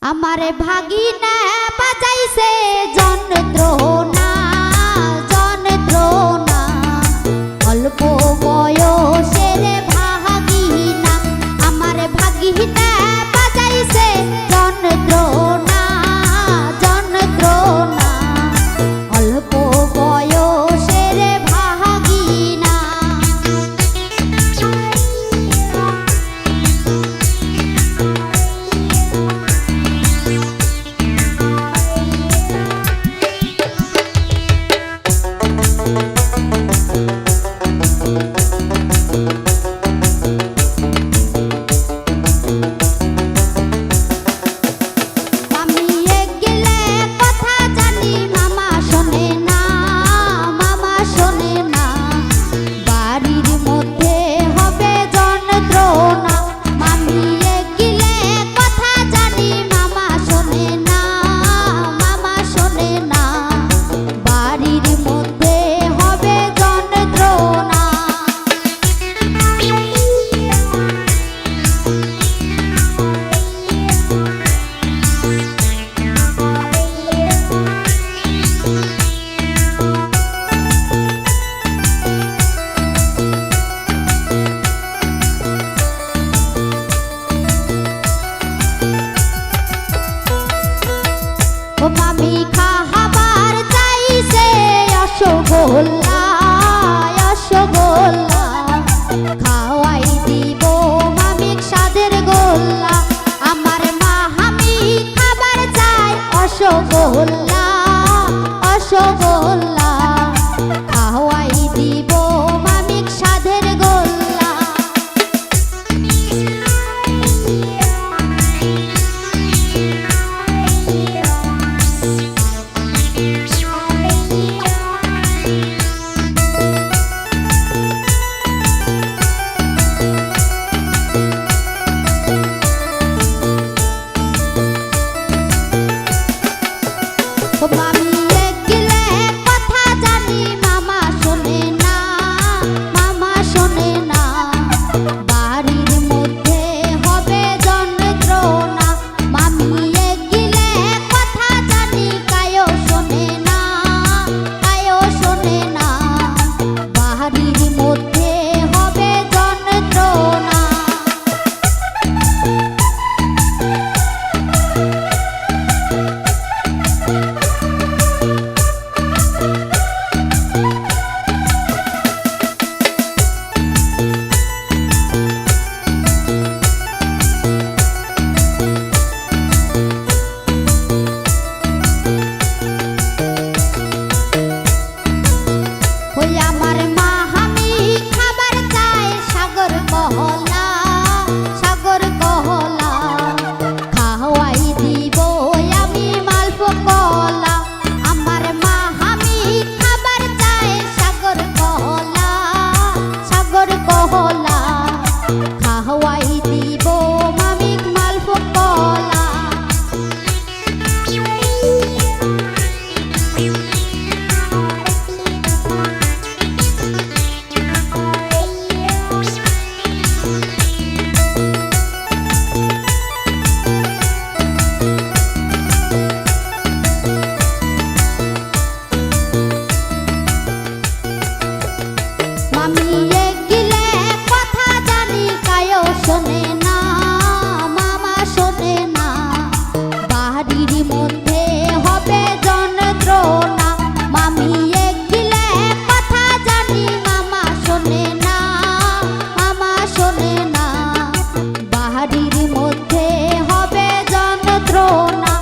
আমারে ভাগিনা বাজাইছে যন্ত্রণা যন্ত্রণা অল্প বয়সের ভাগিনা আমারে ভাগিনা বাজাইছে যন্ত্রণা যন্ত্রণা অল্প বয়সের ভাগিনা মামি খাবার চাইছে রসগোল্লা রসগোল্লা খাওয়াই দিব মামি স্বাদের গোল্লা আমার মামি খাবার চাই রসগোল্লা রসগোল্লা খাওয়াই দিব মামি স্বাদের গোল্লা মামি গেলে কথা জানি মামা শোনে না মামা শোনে না বাড়ির মধ্যে হবে যন্ত্রণা মামি গেলে কথা জানি কায়ো শোনে না কায়ো শোনে না বাড়ির মধ্যে হবে যন্ত্রণা আমার মামি খাবার চায় সাগর কহলা সাগর কহলা খাওয়াই দিব আমি মালপোয়া কলা আমার মামি খাবার চায় সাগর কহলা খাওয়াই দিব মামি মালপোয়া কলা মামি গেলে কথা জানি কায়ো শোনে না মামা শোনে না বাড়ির মধ্যে হবে যন্ত্রণা মামি গেলে কথা জানি মামা শোনে না মামা শোনে না বাড়ির মধ্যে হবে যন্ত্রণা